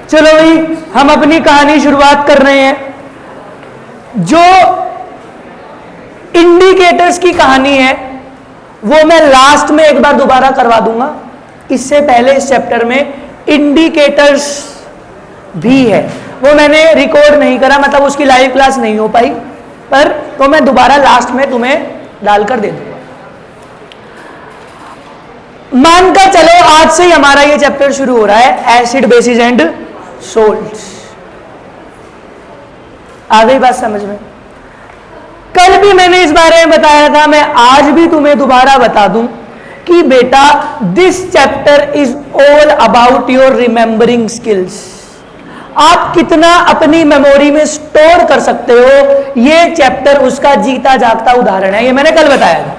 चलो भाई, हम अपनी कहानी शुरुआत कर रहे हैं। जो इंडिकेटर्स की कहानी है वो मैं लास्ट में एक बार दोबारा करवा दूंगा। इससे पहले इस चैप्टर में इंडिकेटर्स भी है, वो मैंने रिकॉर्ड नहीं करा, मतलब उसकी लाइव क्लास नहीं हो पाई, पर तो मैं दोबारा लास्ट में तुम्हें डालकर दे दूंगा। मानकर चलो आज से ही हमारा ये चैप्टर शुरू हो रहा है, एसिड बेसिस एंड सोल्ट्स। आ गई बात समझ में? कल भी मैंने इस बारे में बताया था, मैं आज भी तुम्हें दोबारा बता दूं कि बेटा this chapter is all about your remembering skills. आप कितना अपनी मेमोरी में स्टोर कर सकते हो, ये चैप्टर उसका जीता जागता उदाहरण है। ये मैंने कल बताया था।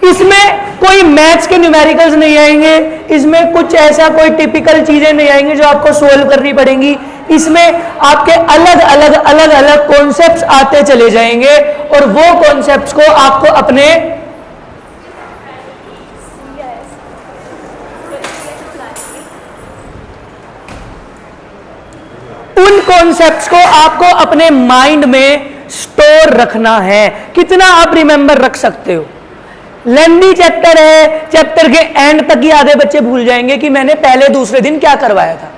इसमें कोई मैथ्स के न्यूमेरिकल्स नहीं आएंगे, इसमें कुछ ऐसा कोई टिपिकल चीजें नहीं आएंगी जो आपको सोल्व करनी पड़ेंगी। इसमें आपके अलग अलग अलग अलग कॉन्सेप्ट्स आते चले जाएंगे और वो कॉन्सेप्ट्स को आपको अपने उन कॉन्सेप्ट्स को आपको अपने माइंड में स्टोर रखना है। कितना आप रिमेंबर रख सकते हो? लेंदी चैप्टर है, चैप्टर के एंड तक ही आधे बच्चे भूल जाएंगे कि मैंने पहले दूसरे दिन क्या करवाया था।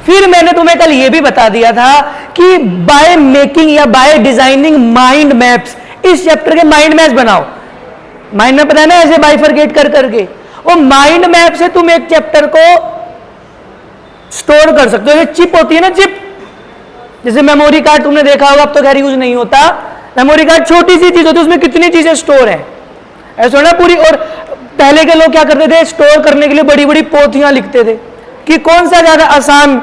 फिर मैंने तुम्हें कल यह भी बता दिया था कि बाय मेकिंग या बाय डिजाइनिंग माइंड मैप्स, इस चैप्टर के माइंड मैप्स बनाओ। माइंड मैप पता है ना, ऐसे बाइफरकेट कर करके, वो माइंड मैप से तुम एक चैप्टर को स्टोर कर सकते हो। चिप होती है ना, चिप, जैसे मेमोरी कार्ड तुमने देखा होगा, अब तो खैर यूज नहीं होता। मेमोरी कार्ड छोटी सी चीज होती है, उसमें कितनी चीजें स्टोर है, ऐसा ना पूरी। और पहले के लोग क्या करते थे, स्टोर करने के लिए बड़ी बड़ी पोथियां लिखते थे कि कौन सा ज्यादा आसान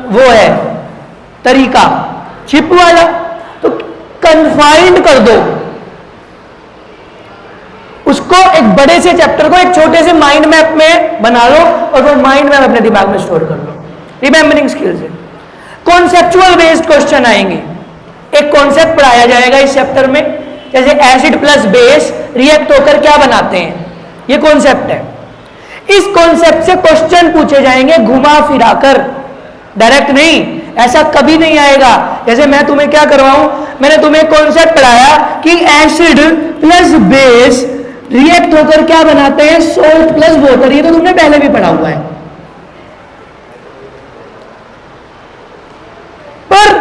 वो है तरीका, चिप वाला। तो कन्फाइंड कर दो उसको, एक बड़े से चैप्टर को एक छोटे से माइंड मैप में बना लो और वो माइंड मैप अपने दिमाग में स्टोर कर लो। रिमेंबरिंग स्किल्स है। कॉन्सेप्चुअल बेस्ड क्वेश्चन आएंगे। एक कॉन्सेप्ट पढ़ाया जाएगा इस चैप्टर में, जैसे एसिड प्लस बेस रिएक्ट होकर क्या बनाते हैं, ये कॉन्सेप्ट है। इस कॉन्सेप्ट से क्वेश्चन पूछे जाएंगे घुमा फिराकर, डायरेक्ट नहीं। ऐसा कभी नहीं आएगा जैसे मैं तुम्हें क्या करवाऊं, मैंने तुम्हें कॉन्सेप्ट पढ़ाया कि एसिड प्लस बेस रिएक्ट होकर क्या बनाते हैं, सोल्ट प्लस वाटर। ये तो तुमने पहले भी पढ़ा हुआ है, पर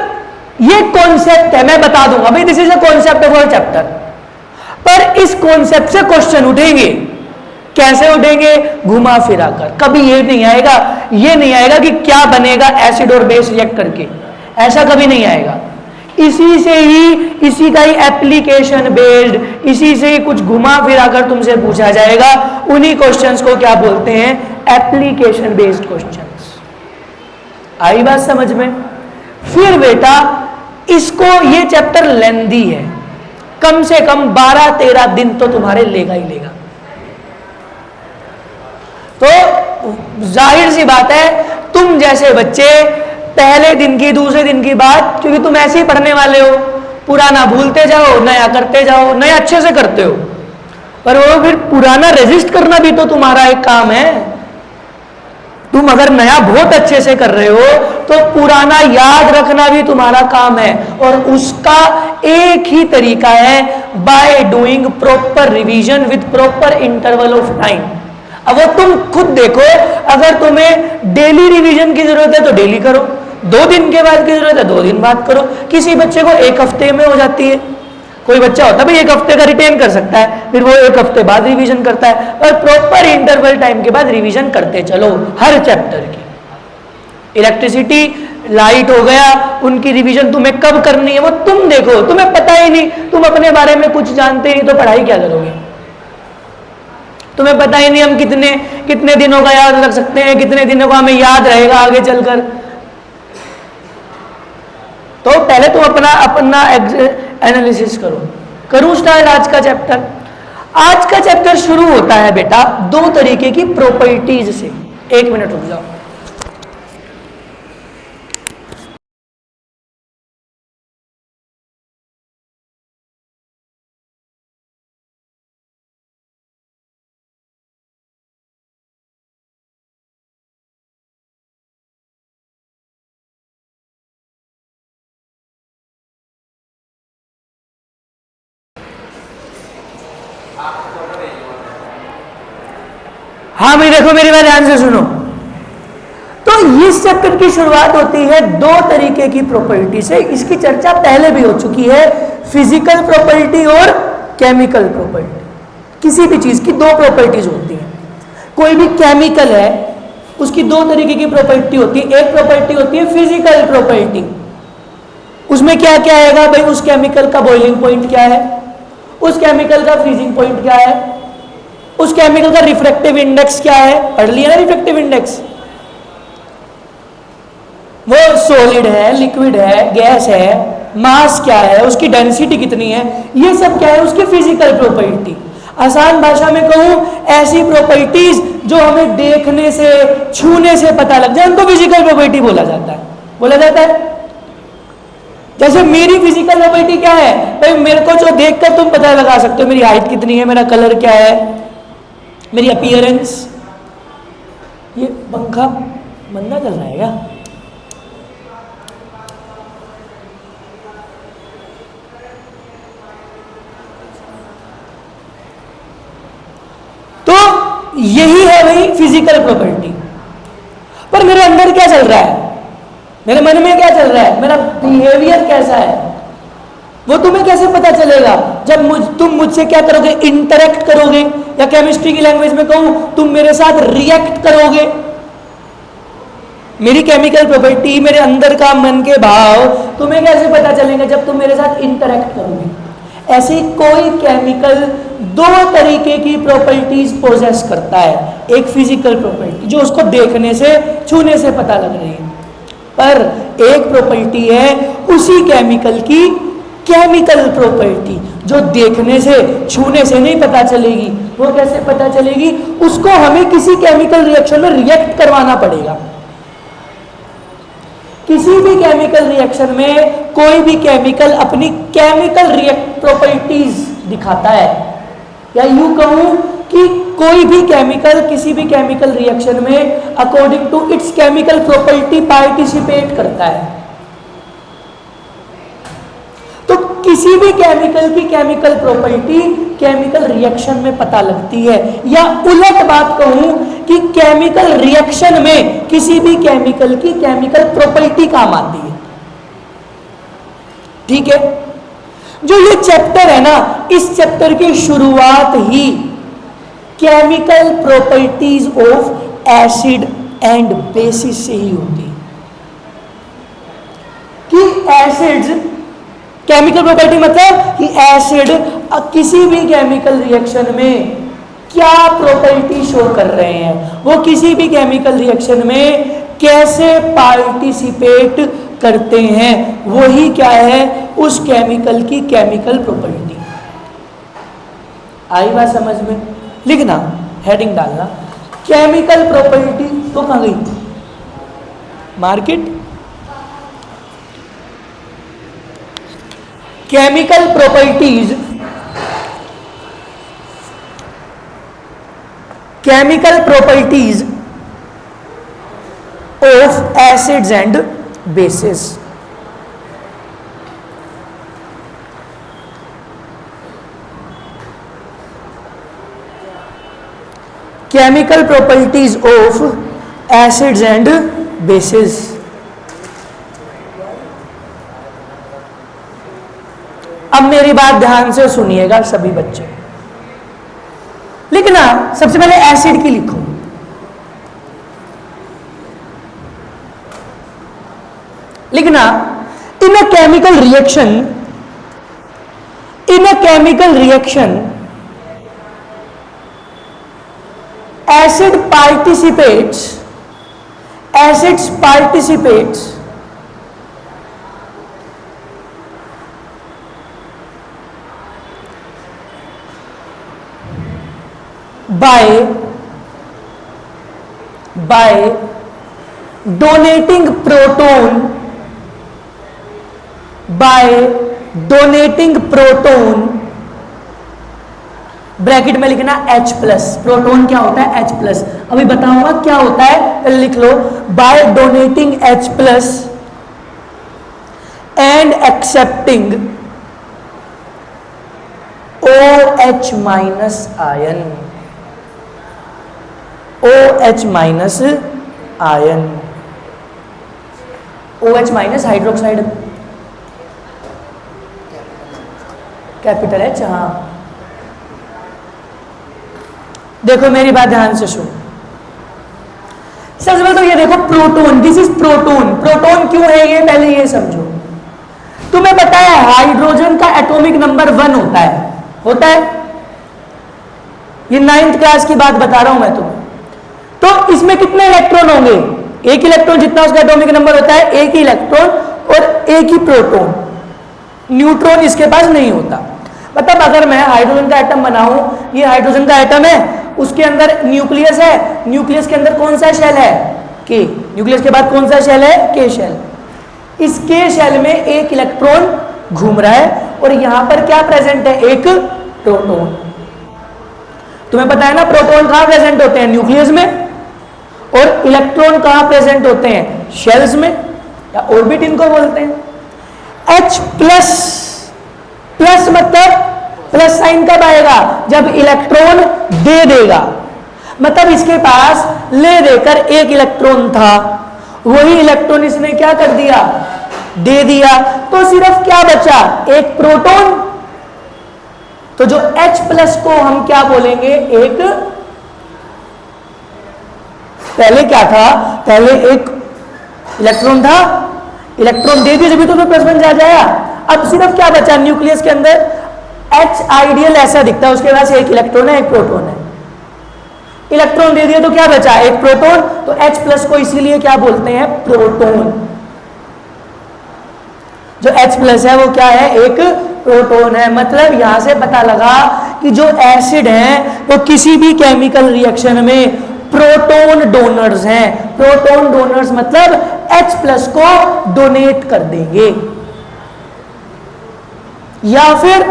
ये कॉन्सेप्ट है, मैं बता दूंगा भाई this is a concept of our chapter. पर इस कॉन्सेप्ट से क्वेश्चन उठेंगे। कैसे उठेंगे? घुमा फिरा कर। कभी ये नहीं आएगा, ये नहीं आएगा कि क्या बनेगा एसिड और बेस रिएक्ट करके, ऐसा कभी नहीं आएगा। इसी से ही, इसी का ही एप्लीकेशन बेस्ड, इसी से ही कुछ घुमा फिरा कर तुमसे पूछा जाएगा। उन्हीं क्वेश्चंस को क्या बोलते हैं? Application based questions. आई बात समझ में? फिर बेटा इसको, ये चैप्टर लेंदी है, कम से कम 12-13 दिन तो तुम्हारे लेगा ही लेगा। तो जाहिर सी बात है, तुम जैसे बच्चे पहले दिन की दूसरे दिन की बात, क्योंकि तुम ऐसे ही पढ़ने वाले हो, पुराना भूलते जाओ, नया करते जाओ, नया अच्छे से करते हो, पर वो फिर पुराना रेजिस्ट करना भी तो तुम्हारा एक काम है। तुम अगर नया बहुत अच्छे से कर रहे हो तो पुराना याद रखना भी तुम्हारा काम है, और उसका एक ही तरीका है, by doing proper revision with proper interval of time. अब वो तुम खुद देखो, अगर तुम्हें डेली रिवीजन की जरूरत है तो डेली करो, 2 दिन के बाद की जरूरत है 2 दिन बाद करो। किसी बच्चे को 1 हफ्ते में हो जाती है, कोई बच्चा होता है भाई 1 हफ्ते का रिटेन कर सकता है, फिर वो 1 हफ्ते बाद रिवीजन करता है, और प्रॉपर इंटरवल टाइम के बाद रिवीजन करते चलो हर चैप्टर की। इलेक्ट्रिसिटी, लाइट हो गया, उनकी रिवीजन तुम्हें कब करनी है वो तुम देखो। तुम्हें पता ही नहीं, तुम अपने बारे में कुछ जानते ही नहीं तो पढ़ाई क्या करोगे? तुम्हें पता ही नहीं हम कितने कितने दिनों का याद रख सकते हैं, कितने दिनों का हमें याद रहेगा आगे चलकर। तो पहले तुम अपना एनालिसिस करो। करूं स्टार्ट आज का चैप्टर? आज का चैप्टर शुरू होता है बेटा 2 तरीके की प्रॉपर्टीज से। 1 मिनट रुक जाओ। हाँ भाई देखो मेरी बात ध्यान से सुनो। तो इस चैप्टर की शुरुआत होती है दो तरीके की प्रॉपर्टी से। इसकी चर्चा पहले भी हो चुकी है, फिजिकल प्रॉपर्टी और केमिकल प्रॉपर्टी। किसी भी चीज की दो प्रॉपर्टीज होती हैं। कोई भी केमिकल है उसकी दो तरीके की प्रॉपर्टी होती है। एक प्रॉपर्टी होती है फिजिकल प्रॉपर्टी, उसमें क्या क्या आएगा भाई, उस केमिकल का बॉइलिंग पॉइंट क्या है, उस केमिकल का फ्रीजिंग पॉइंट क्या है, उस केमिकल का रिफ्रैक्टिव इंडेक्स क्या है, पढ़ लिया ना रिफ्रैक्टिव इंडेक्स। वो सॉलिड है, लिक्विड है, गैस है, मास क्या है, उसकी डेंसिटी कितनी है, ये सब क्या है उसकी फिजिकल प्रॉपर्टी। आसान भाषा में कहूं, ऐसी प्रॉपर्टीज जो हमें देखने से छूने से पता लग जाए उनको फिजिकल प्रॉपर्टी बोला जाता है। बोला जाता है जैसे मेरी फिजिकल प्रॉपर्टी क्या है भाई, मेरे को जो देखकर तुम पता लगा सकते हो मेरी हाइट कितनी है, मेरा कलर क्या है, मेरी अपीयरेंस। ये पंखा मंदा चल रहा है क्या? तो यही है भाई फिजिकल प्रॉपर्टी। पर मेरे अंदर क्या चल रहा है, मेरे मन में क्या चल रहा है, मेरा बिहेवियर कैसा है, वो तुम्हें कैसे पता चलेगा? जब तुम मुझसे क्या करोगे, इंटरेक्ट करोगे, या केमिस्ट्री की लैंग्वेज में कहूं तुम मेरे साथ रिएक्ट करोगे। मेरी केमिकल प्रॉपर्टी, मेरे अंदर का मन के भाव तुम्हें कैसे पता चलेंगे? जब तुम मेरे साथ इंटरेक्ट करोगे। ऐसी कोई केमिकल दो तरीके की प्रॉपर्टीज पोजेस करता है। एक फिजिकल प्रॉपर्टी जो उसको देखने से छूने से पता लग रही है, पर एक प्रॉपर्टी है उसी केमिकल की केमिकल प्रॉपर्टी जो देखने से छूने से नहीं पता चलेगी। वो कैसे पता चलेगी? उसको हमें किसी केमिकल रिएक्शन में रिएक्ट करवाना पड़ेगा। किसी भी केमिकल रिएक्शन में कोई भी केमिकल अपनी केमिकल प्रॉपर्टीज दिखाता है, या यूं कहूं कि कोई भी केमिकल किसी भी केमिकल रिएक्शन में according to its chemical property participate करता है। तो किसी भी केमिकल की केमिकल प्रॉपर्टी केमिकल रिएक्शन में पता लगती है, या उलट बात कहूं कि केमिकल रिएक्शन में किसी भी केमिकल की केमिकल प्रॉपर्टी काम आती है। ठीक है, जो ये चैप्टर है ना, इस चैप्टर की शुरुआत ही chemical properties of acid and bases से ही होती है कि एसिड्स, केमिकल प्रॉपर्टी मतलब कि एसिड किसी भी केमिकल रिएक्शन में क्या प्रॉपर्टी शो कर रहे हैं, वो किसी भी केमिकल रिएक्शन में कैसे पार्टिसिपेट करते हैं, वही क्या है उस केमिकल की केमिकल प्रॉपर्टी। आई बात समझ में? लिखना, हेडिंग डालना, केमिकल प्रॉपर्टी। तो कहां गई market? Chemical properties, chemical properties of acids and bases. Chemical properties of acids and bases. अब मेरी बात ध्यान से सुनिएगा सभी बच्चे। लिखना, सबसे पहले एसिड की लिखो। लिखना, in a chemical reaction acid participates by donating proton, bracket में लिखना H प्लस। प्रोटॉन क्या होता है? H plus. अभी बताऊंगा क्या होता है, पहले लिख लो। By donating H plus and accepting OH minus ion. OH minus ion, OH minus hydroxide, capital H। हाँ देखो मेरी बात ध्यान से सुनो। सबसे पहले तो ये देखो proton, this is proton. Proton क्यों है ये पहले ये समझो। तुम्हें पता है हाइड्रोजन का एटॉमिक नंबर 1 होता है। ये 9th क्लास की बात बता रहा हूं मैं तुम्हें। तो इसमें कितने इलेक्ट्रॉन होंगे? एक इलेक्ट्रॉन जितना उसका एटॉमिक नंबर होता है, एक ही इलेक्ट्रॉन और एक ही प्रोटॉन, न्यूट्रॉन इसके पास नहीं होता। मतलब अगर मैं हाइड्रोजन का एटम बनाऊं, ये हाइड्रोजन का एटम है, उसके अंदर न्यूक्लियस है, न्यूक्लियस के अंदर कौन सा शेल है? के। न्यूक्लियस के बाद कौन सा शेल है? के शेल। इस के शेल में एक इलेक्ट्रॉन घूम रहा है और यहां पर क्या प्रेजेंट है? एक प्रोटॉन। तुम्हें पता है ना प्रोटॉन कहां प्रेजेंट होते हैं? न्यूक्लियस में। और इलेक्ट्रॉन कहां प्रेजेंट होते हैं? शेल्स में या ऑर्बिट इनको बोलते हैं। H प्लस, प्लस मतलब प्लस साइन कब आएगा? जब इलेक्ट्रॉन दे देगा। मतलब इसके पास ले देकर एक इलेक्ट्रॉन था, वही इलेक्ट्रॉन इसने क्या कर दिया? दे दिया। तो सिर्फ क्या बचा? एक प्रोटॉन। तो जो H प्लस को हम क्या बोलेंगे? एक, पहले क्या था? पहले एक इलेक्ट्रॉन था, इलेक्ट्रॉन दे दिया जब तो प्लस बन जाएगा। अब सिर्फ क्या बचा? न्यूक्लियस के अंदर H आइडियल ऐसा दिखता है, उसके पास एक इलेक्ट्रॉन है, एक प्रोटॉन है। इलेक्ट्रॉन दे दिया तो क्या बचा? एक प्रोटॉन। तो H प्लस को इसीलिए क्या बोलते हैं? प्रोटॉन। जो H प्लस है वो क्या है? एक प्रोटॉन है। मतलब यहां से पता लगा कि जो एसिड हैं वो किसी भी केमिकल रिएक्शन में प्रोटॉन डोनर्स हैं। प्रोटॉन डोनर्स मतलब H प्लस को डोनेट कर देंगे या फिर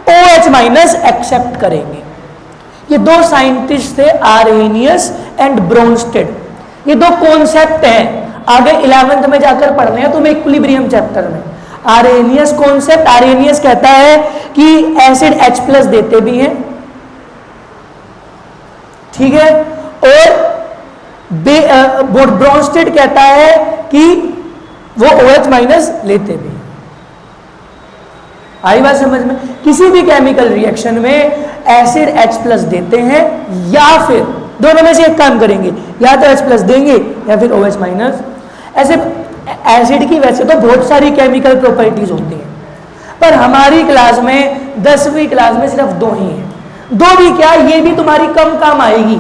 OH माइनस एक्सेप्ट करेंगे। ये दो साइंटिस्ट थे, आर्हेनियस एंड ब्रोंस्टेड। ये दो कॉन्सेप्ट हैं, आगे 11th में जाकर पढ़ने हैं तुम्हें इक्विलिब्रियम चैप्टर में। आर्हेनियस कॉन्सेप्ट, आर्हेनियस कहता है कि एसिड H प्लस देते भी हैं, ठीक है, और ब्रोंस्टेड कहता है कि वो OH माइनस लेते भी। आई बात समझ में? किसी भी केमिकल रिएक्शन में एसिड H प्लस देते हैं या फिर दोनों में से एक काम करेंगे, या तो H प्लस देंगे या फिर OH माइनस। ऐसे एसिड की वैसे तो बहुत सारी केमिकल प्रॉपर्टीज होती हैं, पर हमारी क्लास में 10वीं क्लास में सिर्फ 2 ही हैं। 2 भी क्या, ये भी तुम्हारी कम काम आएगी।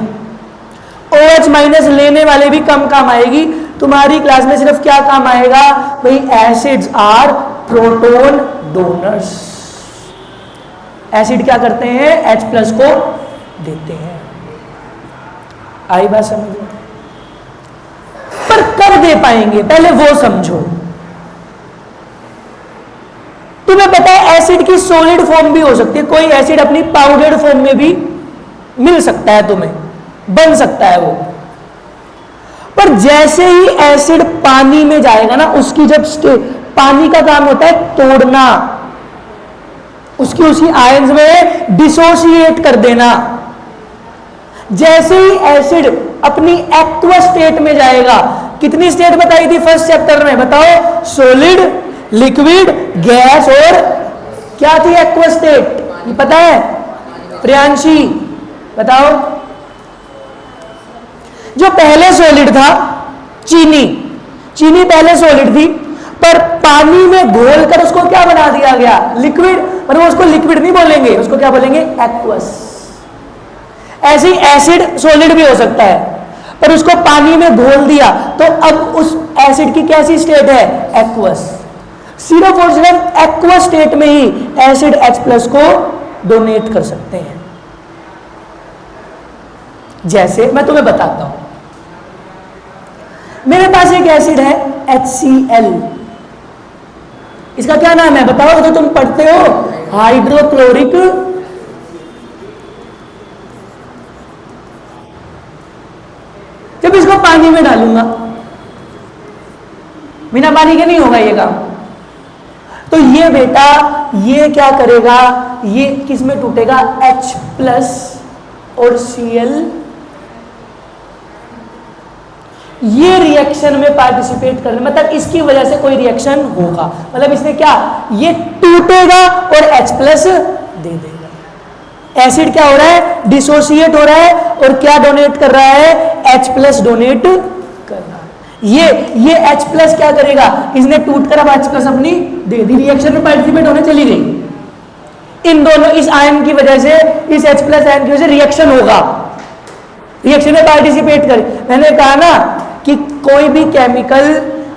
OH माइनस लेने वाले भी कम काम आएगी। तुम्हारी क्लास में सिर्फ क्या काम आएगा भाई? Acids are proton donors. Acid क्या करते हैं? H प्लस को देते हैं। आई बात समझ में? पर कब दे पाएंगे पहले वो समझो। तुम्हें पता है एसिड की सॉलिड फॉर्म भी हो सकती है, कोई एसिड अपनी पाउडर्ड फॉर्म में भी मिल सकता है, तुम्हें बन सकता है वो। पर जैसे ही एसिड पानी में जाएगा ना, उसकी जब पानी का काम होता है तोड़ना, उसकी उसी आयंस में डिसोसिएट कर देना। जैसे ही एसिड अपनी एक्वस स्टेट में जाएगा, कितनी स्टेट बताई थी फर्स्ट चैप्टर में? बताओ। सॉलिड, लिक्विड, गैस और क्या थी एक्वस स्टेट? ये पता है प्रियांशी? बताओ। जो पहले सॉलिड था चीनी, चीनी पहले सॉलिड थी, पर पानी में घोलकर उसको क्या बना दिया गया? लिक्विड। पर वो उसको लिक्विड नहीं बोलेंगे, उसको क्या बोलेंगे? एक्वस। ऐसे ही एसिड सॉलिड भी हो सकता है, पर उसको पानी में घोल दिया तो अब उस एसिड की कैसी स्टेट है? एक्वस। सिर्फ और सिर्फ एक्वस स्टेट में ही एसिड H प्लस को डोनेट कर सकते हैं। जैसे मैं तुम्हें बताता हूं, मेरे पास एक एसिड है HCl। इसका क्या नाम है बताओ? जो तुम पढ़ते हो हाइड्रोक्लोरिक जब इसको पानी में डालूंगा, बिना पानी के नहीं होगा ये काम। तो ये बेटा ये क्या करेगा? ये किस में टूटेगा? H प्लस और Cl ये रिएक्शन में पार्टिसिपेट करने, मतलब इसकी वजह से कोई रिएक्शन होगा, मतलब इसने क्या, ये टूटेगा और H प्लस दे देगा। एसिड क्या हो रहा है, डिसोसिएट हो रहा है, और क्या डोनेट कर रहा है, H प्लस डोनेट कर रहा है। ये H प्लस क्या करेगा, इसने टूट कर अब H प्लस अपनी दे दी, रिएक्शन में पार्टिसिपेट होने चली गई। इन दोनों, इस आयन की वजह से, इस H प्लस आयन की वजह से रिएक्शन होगा, रिएक्शन में पार्टिसिपेट करे। मैंने कहा ना कि कोई भी केमिकल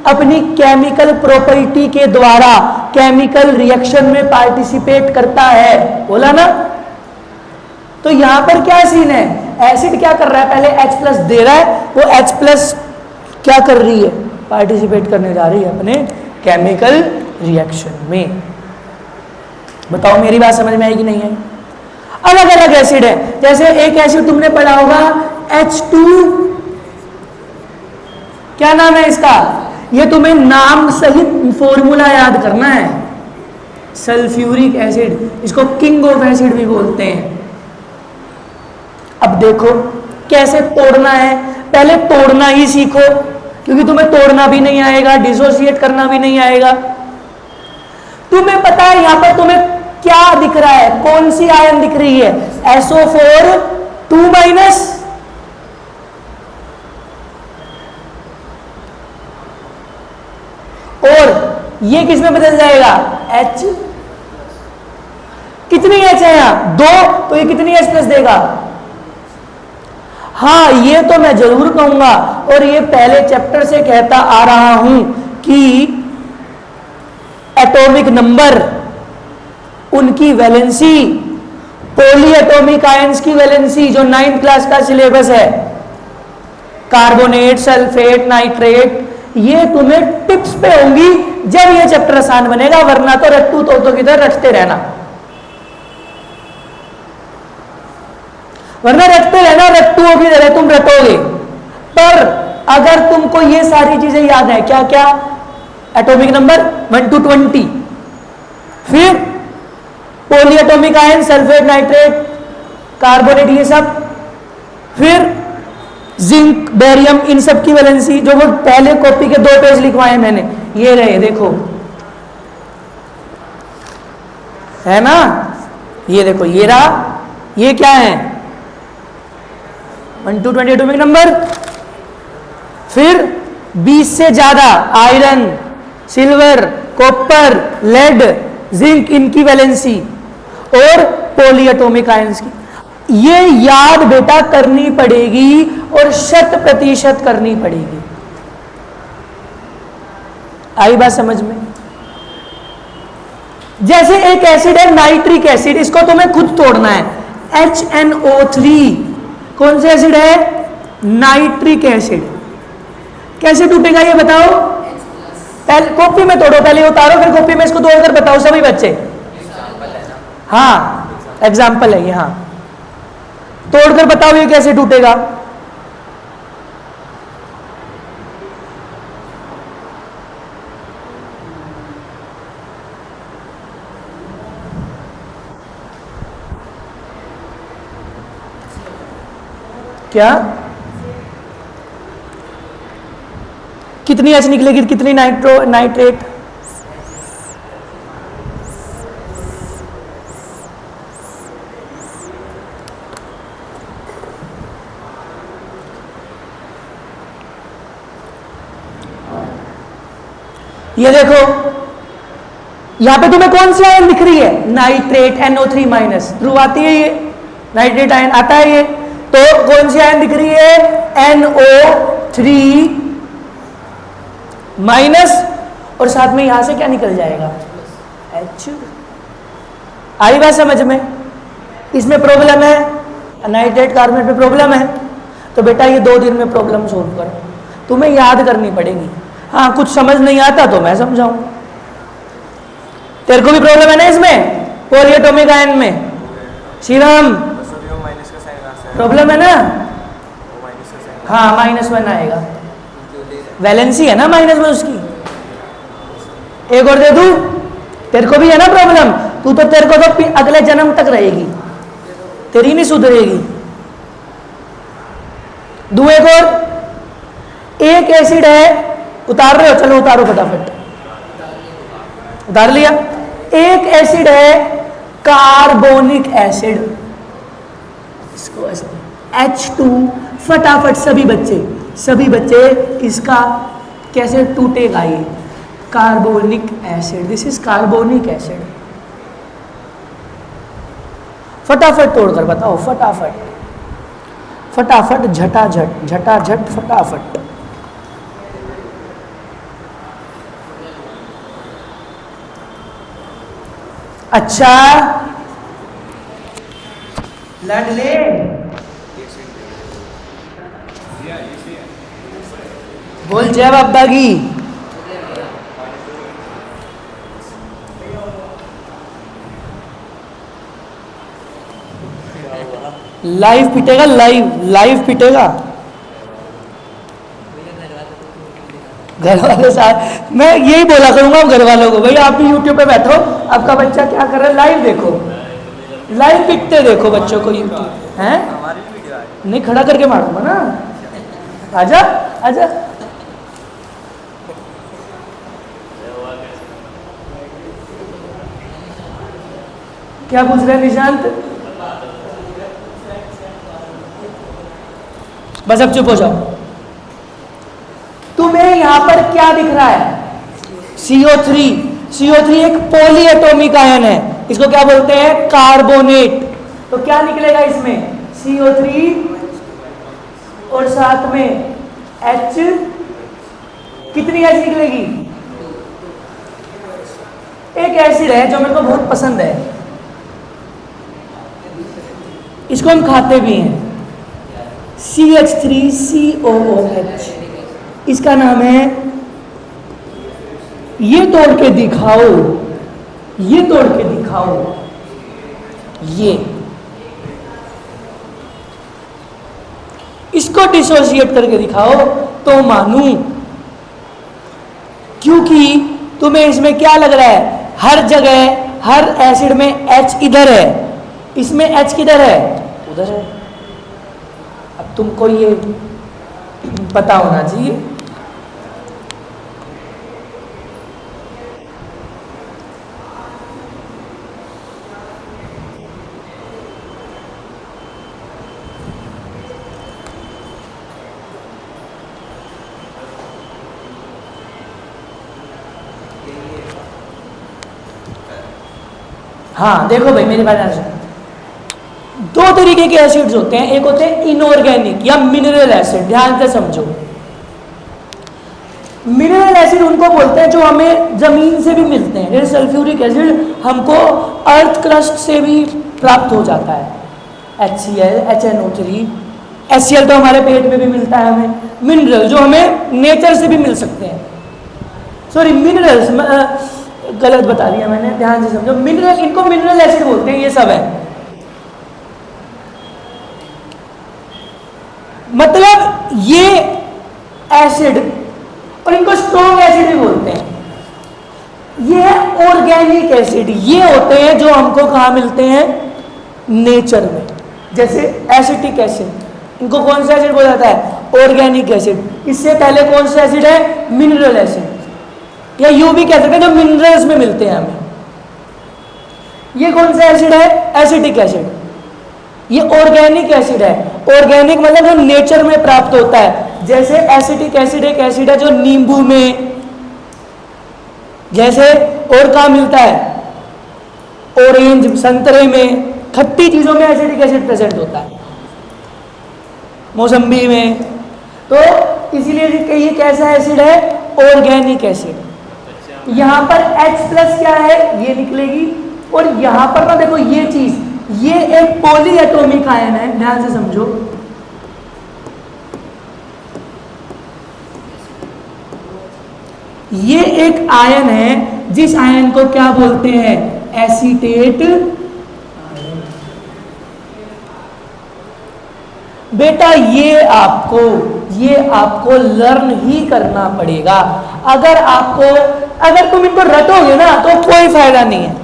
अपनी केमिकल प्रॉपर्टी के द्वारा केमिकल रिएक्शन में पार्टिसिपेट करता है, बोला ना। तो यहां पर क्या सीन है, एसिड क्या कर रहा है, पहले H प्लस दे रहा है, वो H प्लस क्या कर रही है, पार्टिसिपेट करने जा रही है अपने केमिकल रिएक्शन में। बताओ मेरी बात समझ में आई कि नहीं है। अलग अलग एसिड है, जैसे एक एसिड तुमने पढ़ा होगा H2, क्या नाम है इसका, ये तुम्हें नाम सहित फॉर्मूला याद करना है, सल्फ्यूरिक एसिड, इसको किंग ऑफ एसिड भी बोलते हैं। अब देखो कैसे तोड़ना है, पहले तोड़ना ही सीखो, क्योंकि तुम्हें तोड़ना भी नहीं आएगा, डिसोसिएट करना भी नहीं आएगा। तुम्हें पता है यहां पर तुम्हें क्या दिख रहा है, कौन सी आयन दिख रही है, SO4 2-, और ये किस में बदल जाएगा, H, कितनी H है यहां, 2, तो ये कितनी H प्लस देगा। हाँ ये तो मैं जरूर कहूंगा, और ये पहले चैप्टर से कहता आ रहा हूं कि एटॉमिक नंबर, उनकी वैलेंसी, पॉली एटॉमिक आयंस की वैलेंसी, जो 9th क्लास का सिलेबस है, कार्बोनेट, सल्फेट, नाइट्रेट, ये तुम्हें टिप्स पे होंगी जब ये चैप्टर आसान बनेगा, वरना तो रट्टू तोतों की तरह रटते रहना, वरना रटते रहना, रट्टुओं की तरह तुम रटोगे। पर अगर तुमको ये सारी चीजें याद है, क्या क्या, एटॉमिक नंबर 1 to 20, फिर poly atomic ion, sulphate, nitrate, carbonate, ये सब, फिर जिंक, बेरियम, इन सब की वैलेंसी, जो वो पहले कॉपी के 2 पेज लिखवाए मैंने, ये रहे देखो, है ना, ये देखो, ये रहा, ये क्या है, 1 to 20 एटॉमिक नंबर, फिर 20 से ज्यादा iron, silver, copper, lead, zinc, इनकी वैलेंसी, और पॉली एटॉमिक आयंस की। ये याद बेटा करनी पड़ेगी, और 100% करनी पड़ेगी। आई बात समझ में। जैसे एक एसिड है नाइट्रिक एसिड, इसको तुम्हें खुद तोड़ना है, HNO3, कौन सा एसिड है, नाइट्रिक एसिड। कैसे टूटेगा ये बताओ, पहले कॉपी में तोड़ो, पहले उतारो, फिर कॉपी में इसको तोड़कर बताओ सभी बच्चे। हाँ एग्जाम्पल है ये, हाँ तोड़कर बताओ ये कैसे टूटेगा। क्या कितनी H निकलेगी, कितनी नाइट्रेट, ये देखो यहां पे तुम्हें कौन सी आयन दिख रही है, नाइट्रेट, NO3 माइनस, ध्रुव आती है ये, नाइट्रेट आयन आता है ये, तो कौन सी आयन दिख रही है, NO3 माइनस, और साथ में यहां से क्या निकल जाएगा, H। आई बात समझ में। इसमें प्रॉब्लम है, नाइट्रेट कार्बोनेट में प्रॉब्लम है, तो बेटा ये 2 दिन में प्रॉब्लम सोल्व करो, तुम्हें याद करनी पड़ेगी। हाँ कुछ समझ नहीं आता तो मैं समझाऊं, तेरे को भी प्रॉब्लम है ना इसमें, पॉली एटॉमिक आयन में, शिवम प्रॉब्लम है ना, हाँ -1 आएगा, वैलेंसी है ना -1 उसकी। एक और दे दूं, तेरे को भी है ना प्रॉब्लम, तू तो, तेरे को तो अगले जन्म तक रहेगी, तेरी नहीं सुधरेगी। दू एक और, एक एसिड है, उतार रहे हो, चलो उतारो फटाफट, उतार लिया। एक एसिड है कार्बोनिक एसिड, इसको ऐसे H2, फटाफट सभी बच्चे इसका कैसे टूटेगा ये, carbonic acid, this is carbonic acid. फटाफट तोड़कर बताओ, फटाफट झटाझट फटाफट। अच्छा लड़ले बोल जय बाबा की। लाइव पिटेगा, लाइव पिटेगा घर वाले साथ। मैं यही बोला करूंगा घर वालों को, भाई आप भी यूट्यूब पे बैठो, आपका बच्चा क्या कर रहा है लाइव देखो, लाइव पिटते देखो बच्चों को यूट्यूब हैं। नहीं खड़ा करके मारूंगा ना, आजा आजा। क्या पूछ रहे हैं निशांत? बस अब चुप हो जाओ। तुम्हें यहां पर क्या दिख रहा है? CO3। CO3 एक पॉली एटॉमिक आयन है, इसको क्या बोलते हैं? कार्बोनेट। तो क्या निकलेगा इसमें? CO3 और साथ में H, कितनी H निकलेगी? एक एसिड है जो मेरे को बहुत पसंद है, इसको हम खाते भी हैं, CH3COOH, इसका नाम है, ये तोड़ के दिखाओ, ये तोड़ के दिखाओ, ये इसको डिसोशिएट करके दिखाओ तो मानूं, क्योंकि तुम्हें इसमें क्या लग रहा है? हर जगह हर एसिड में H इधर है, इसमें H किधर है? उधर है। अब तुमको ये पता होना चाहिए। हाँ देखो भाई मेरी बात सुनो, दो तरीके के एसिड्स होते हैं, एक होते हैं इनऑर्गेनिक या मिनरल एसिड। ध्यान से समझो, मिनरल एसिड उनको बोलते हैं जो हमें जमीन से भी मिलते हैं, जैसे सल्फ्यूरिक एसिड हमको अर्थ क्रस्ट से भी प्राप्त हो जाता है, HCl, HNO3, HCl तो हमारे पेट में भी मिलता है हमें। मिनरल जो हमें नेचर से भी मिल सकते हैं, सॉरी मिनरल्स गलत बता दिया मैंने, ध्यान से समझो। मिनरल, इनको मिनरल एसिड बोलते हैं, ये सब है। मतलब ये एसिड, और इनको स्ट्रॉन्ग एसिड भी बोलते हैं, ये है ऑर्गेनिक एसिड। ये होते हैं जो हमको कहाँ मिलते हैं? नेचर में। जैसे एसिटिक एसिड, इनको कौन सा एसिड बोला जाता है? Organic acid. इससे पहले कौन सा एसिड है? मिनरल एसिड, या यूं भी कह सकते हैं जो मिनरल्स में मिलते हैं हमें। ये कौन सा एसिड है? Acetic acid. ये ऑर्गेनिक एसिड है। ऑर्गेनिक मतलब जो नेचर में प्राप्त होता है। जैसे एसिटिक एसिड एक एसिड है जो नींबू में, जैसे और कहाँ मिलता है? ऑरेंज, संतरे में, खट्टी चीजों में एसिटिक एसिड प्रेजेंट होता है, मौसम्बी में। तो इसीलिए ये कैसा एसिड है? Organic acid. यहां पर H+ क्या है? ये निकलेगी। और यहां पर ना देखो ये चीज, ये एक पॉली एटॉमिक आयन है, ध्यान से समझो। ये एक आयन है जिस आयन को क्या बोलते हैं? एसीटेट। बेटा ये आपको लर्न ही करना पड़ेगा। अगर तुम इनको रटोगे ना तो कोई फायदा नहीं है।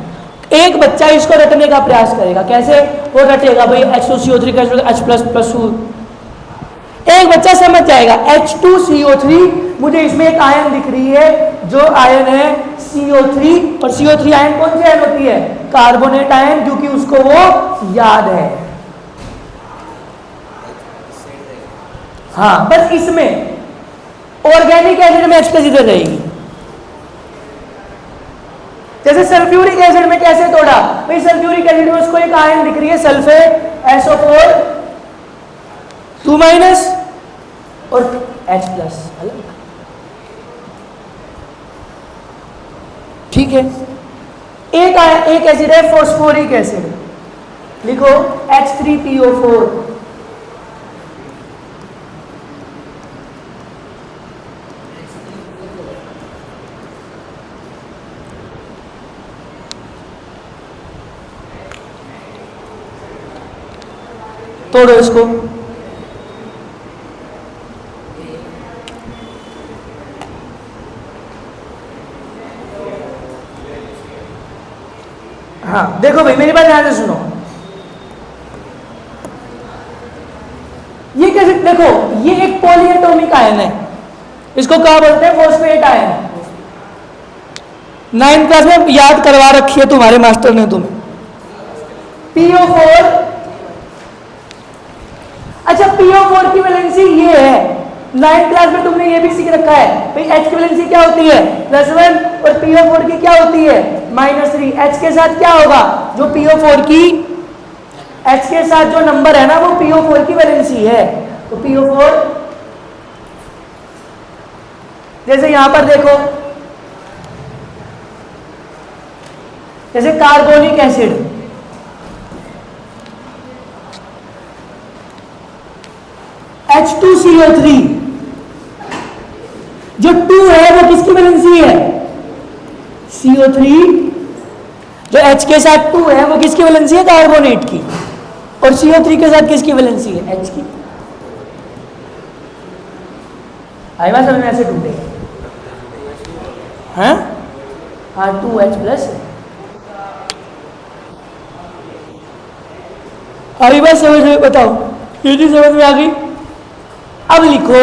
एक बच्चा इसको रटने का प्रयास करेगा, कैसे वो रटेगा? भाई H2CO3 H++। एक बच्चा समझ जाएगा H2CO3, मुझे इसमें एक आयन दिख रही है जो आयन है CO3, और CO3 आयन कौन सी आयन होती है? कार्बोनेट आयन, क्योंकि उसको वो याद है। हाँ, बस इसमें ऑर्गेनिक एसिड में H इधर रहेगी। जैसे सल्फ्यूरिक एसिड में कैसे तोड़ा भाई, सल्फ्यूरिक एसिड में उसको एक आयन दिख रही है सल्फेट SO4 2- और H+, ठीक है। एक एसिड है फॉस्फोरिक एसिड, लिखो H3PO4, तोड़ो इसको। हाँ देखो भाई, मेरी बात ध्यान से सुनो। ये कैसे, देखो ये एक पॉलीएटॉमिक आयन है, इसको क्या बोलते हैं? Phosphate ion. 9th क्लास में याद करवा रखी है तुम्हारे मास्टर ने तुम्हें। PO4, अच्छा PO4 की वैलेंसी ये है, 9th क्लास में तुमने ये भी सीख रखा है भाई, H की वैलेंसी क्या होती है? +1, और PO4 की क्या होती है? -3। H के साथ क्या होगा? जो PO4 की, H के साथ जो नंबर है ना, वो PO4 की वैलेंसी है। तो PO4, जैसे यहां पर देखो, जैसे कार्बोनिक एसिड, H2CO3, जो 2 है वो किसकी वैलेंसी है? CO3। जो H के साथ 2 है वो किसकी वैलेंसी है? कार्बोनेट की। और CO3 के साथ किसकी वैलेंसी है? H की। आई बात समझ में? ऐसे टूटेगा, हाँ हाँ, 2H+। अभी बात समझ में, बताओ ये चीज समझ में आ गई? अब लिखो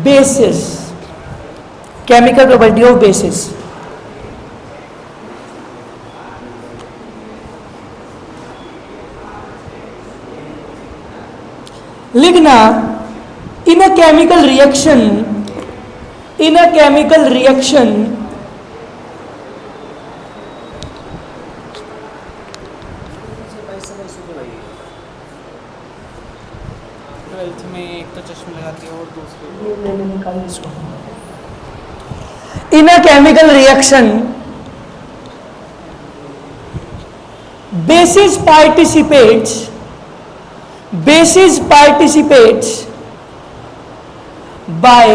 bases, chemical property of bases. लिखना, in a chemical reaction, in a chemical reaction में एक तो चश्मे लगाती है और दूसरे in a chemical reaction basis participates by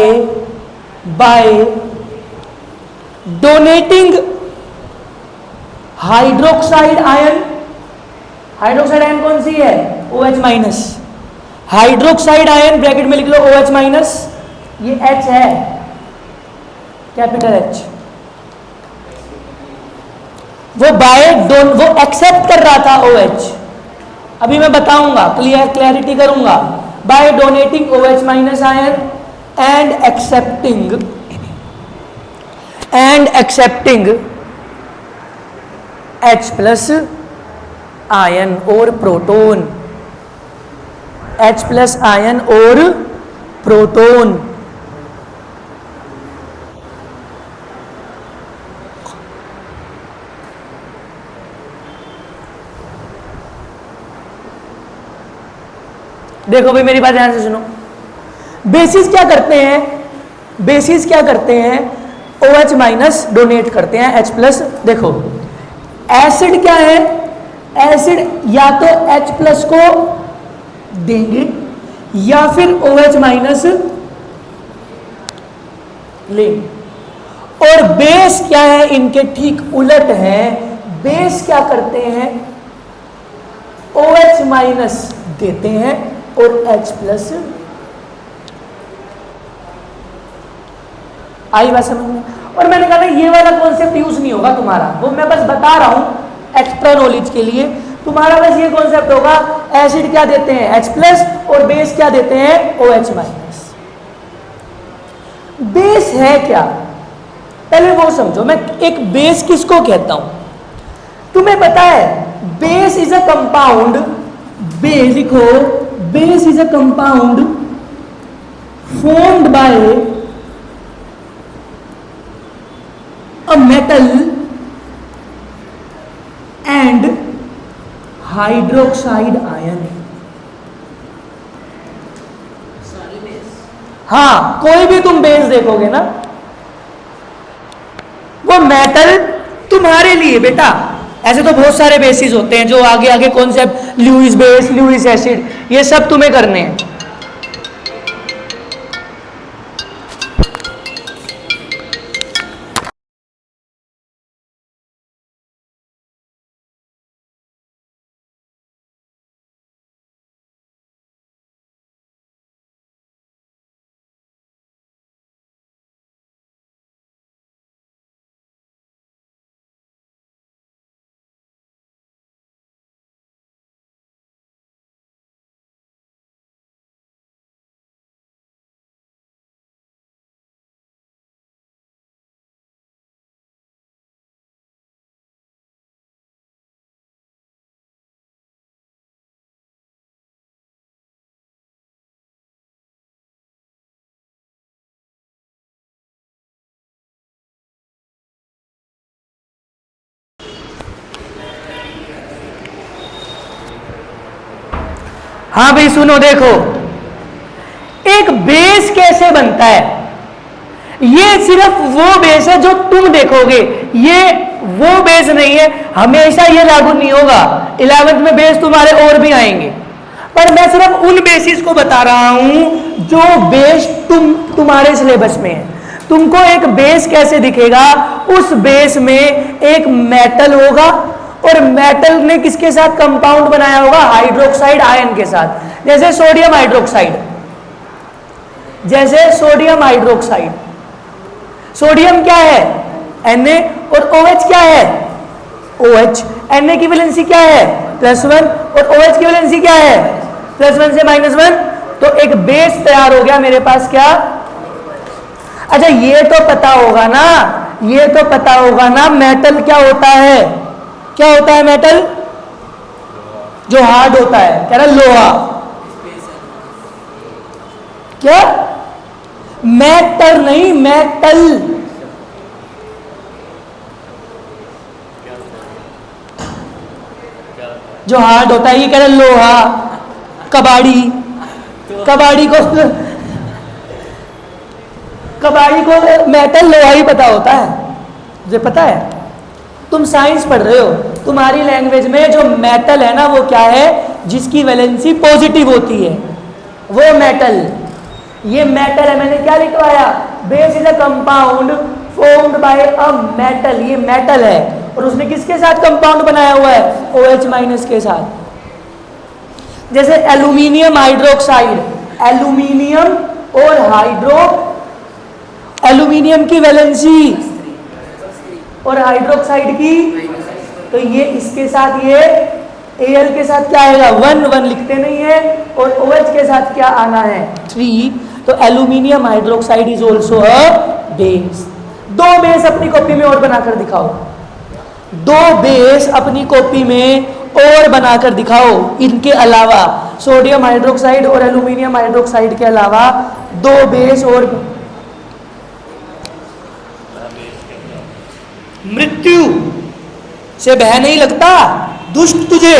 donating hydroxide ion. Hydroxide ion कौन सी है? OH-। हाइड्रोक्साइड आयन ब्रैकेट में लिख लो OH-, ये H है, कैपिटल H। वो वो एक्सेप्ट कर रहा था OH, अभी मैं बताऊंगा, क्लैरिटी करूंगा। By donating OH- ion and accepting H+ ion और प्रोटोन, H+ आयन और प्रोटोन। देखो भाई, मेरी बात ध्यान से सुनो। बेसिस क्या करते हैं? बेसिस क्या करते हैं? OH- डोनेट करते हैं H+। देखो एसिड क्या है? एसिड या तो H+ को देंगे या फिर OH- लेंगे। और बेस क्या है? इनके ठीक उलट है। बेस क्या करते हैं? OH- देते हैं और H+। आई बात समझ में? और मैंने कहा ये वाला कॉन्सेप्ट यूज नहीं होगा तुम्हारा, वो मैं बस बता रहा हूं एक्स्ट्रा नॉलेज के लिए। तुम्हारा बस ये कॉन्सेप्ट होगा एसिड क्या देते हैं H+ और बेस क्या देते हैं OH-। बेस है क्या, पहले वो समझो। मैं एक बेस किसको कहता हूं, तुम्हें पता है base is a compound, base लिखो, base is a compound formed by a metal and hydroxide ion। हाँ, कोई भी तुम बेस देखोगे ना, वो मेटल तुम्हारे लिए बेटा, ऐसे तो बहुत सारे बेसिस होते हैं जो आगे आगे concept, Lewis base, Lewis acid, ये सब तुम्हें करने हैं। हाँ भाई सुनो, देखो एक बेस कैसे बनता है, ये सिर्फ वो बेस है जो तुम देखोगे, ये वो बेस नहीं है। हमेशा ये लागू नहीं होगा, 11th में बेस तुम्हारे और भी आएंगे, पर मैं सिर्फ उन बेसिस को बता रहा हूं जो बेस तुम्हारे सिलेबस में है। तुमको एक बेस कैसे दिखेगा, उस बेस में एक मेटल होगा और मेटल ने किसके साथ कंपाउंड बनाया होगा, हाइड्रोक्साइड आयन के साथ, जैसे सोडियम हाइड्रोक्साइड, जैसे सोडियम हाइड्रोक्साइड। सोडियम क्या है Na और OH क्या है OH। Na की वैलेंसी क्या है +1 और OH की वैलेंसी क्या है +1 से -1, तो एक बेस तैयार हो गया मेरे पास क्या। अच्छा ये तो पता होगा ना, ये तो पता होगा ना मेटल क्या होता है, क्या होता है मेटल जो हार्ड होता है, कह रहा लोहा, क्या मेटल नहीं मेटल, जो हार्ड होता है, ये कह रहे लोहा। कबाड़ी, कबाड़ी को मेटल लोहा ही पता होता है, मुझे पता है। तुम साइंस पढ़ रहे हो, तुम्हारी लैंग्वेज में जो मेटल है ना वो क्या है, जिसकी वैलेंसी पॉजिटिव होती है, वो मेटल। ये मेटल है, मैंने क्या लिखवाया, base is a compound formed by a metal, ये मेटल है और उसने किसके साथ कंपाउंड बनाया हुआ है, OH- के साथ। जैसे एल्यूमिनियम हाइड्रोक्साइड, एल्यूमिनियम और एल्यूमिनियम की वैलेंसी और हाइड्रोक्साइड की, तो ये इसके साथ, ये Al के साथ क्या आएगा 1 लिखते नहीं है, और OH के साथ क्या आना है 3, तो aluminium hydroxide is also a base. 2 base अपनी कॉपी में और बनाकर दिखाओ, 2 बेस अपनी कॉपी में और बनाकर दिखाओ, इनके अलावा सोडियम हाइड्रोक्साइड और एल्यूमिनियम हाइड्रोक्साइड के अलावा 2 बेस और। मृत्यु से भय नहीं लगता दुष्ट तुझे,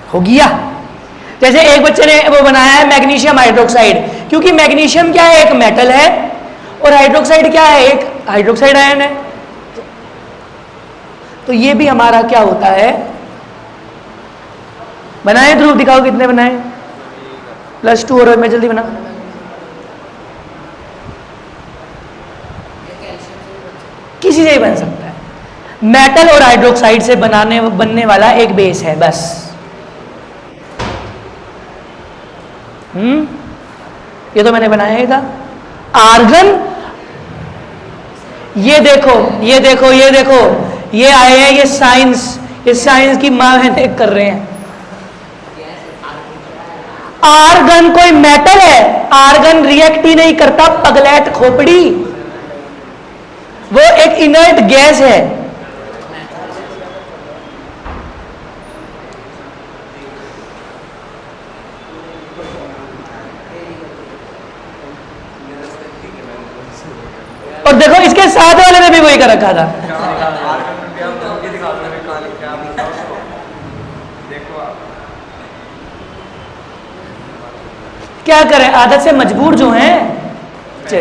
हो गया। जैसे एक बच्चे ने वो बनाया है मैग्नीशियम हाइड्रोक्साइड, क्योंकि मैग्नीशियम क्या है, एक मेटल है, और हाइड्रोक्साइड क्या है, एक हाइड्रोक्साइड आयन है। तो ये भी हमारा क्या होता है, बनाए ध्रुव, दिखाओ कितने बनाए, +2 और मैं जल्दी बना। किसी से ही बन सकता है, मेटल और हाइड्रोक्साइड से बनने वाला एक बेस है बस। ये तो मैंने बनाया ही था। आर्गन, ये देखो ये देखो ये देखो, ये आए हैं, ये साइंस की मां बहने कर रहे हैं। आर्गन कोई मेटल है, आर्गन रिएक्ट ही नहीं करता, पगलैट खोपड़ी, वो एक इनर्ट गैस है। और देखो इसके साथ वाले ने भी वही कर रखा था। क्या करें, आदत से मजबूर जो हैं,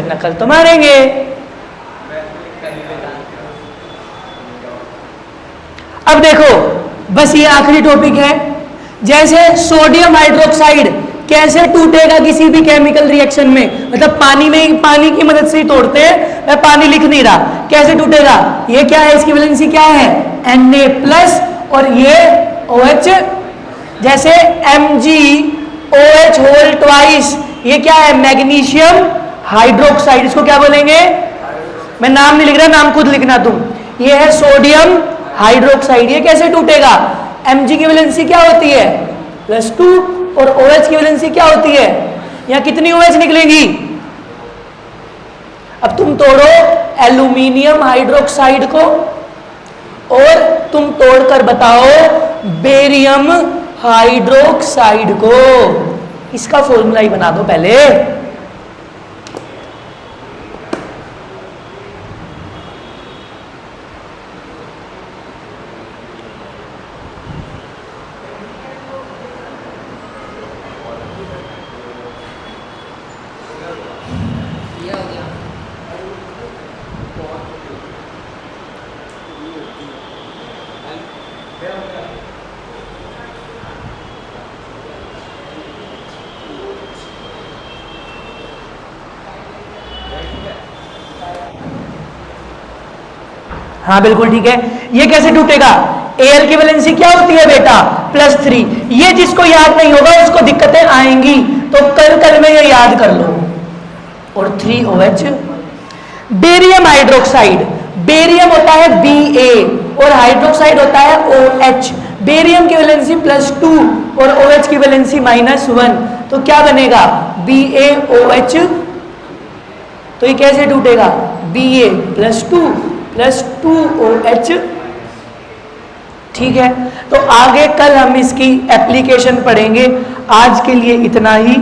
नकल तो मारेंगे। अब देखो बस ये आखिरी टॉपिक है। जैसे सोडियम हाइड्रोक्साइड कैसे टूटेगा किसी भी केमिकल रिएक्शन में, मतलब पानी में, पानी की मदद से ही तोड़ते हैं, मैं पानी लिख नहीं रहा, कैसे टूटेगा, ये क्या है, इसकी वैलेंसी क्या है, Na+, और ये OH, जैसे MgOH होल ट्वाइस, ये क्या है, मैग्नीशियम हाइड्रोक्साइड, इसको क्या बोलेंगे, मैं नाम नहीं लिख रहा, नाम खुद लिखना तुम। ये है सोडियम हाइड्रोक्साइड, ये कैसे टूटेगा, Mg की वैलेंसी क्या होती है, +2, और OH की वैलेंसी क्या होती है, यहां कितनी OH निकलेंगी। अब तुम तोड़ो एल्यूमिनियम हाइड्रोक्साइड को, और तुम तोड़कर बताओ बेरियम हाइड्रोक्साइड को, इसका फॉर्मूला ही बना दो पहले। हाँ बिल्कुल ठीक है। ये कैसे टूटेगा, Al की वैलेंसी क्या होती है बेटा, +3। ये जिसको याद नहीं होगा उसको दिक्कतें आएंगी, तो कल में ये याद कर लो। और 3OH। बेरियम हाइड्रोक्साइड, बेरियम होता है Ba और हाइड्रोक्साइड होता है OH। बेरियम की वैलेंसी +2 और OH की वैलेंसी -1, तो क्या बनेगा, BaOH। तो ये कैसे टूटेगा, Ba +2 OH। ठीक है, तो आगे कल हम इसकी एप्लीकेशन पढ़ेंगे। आज के लिए इतना ही।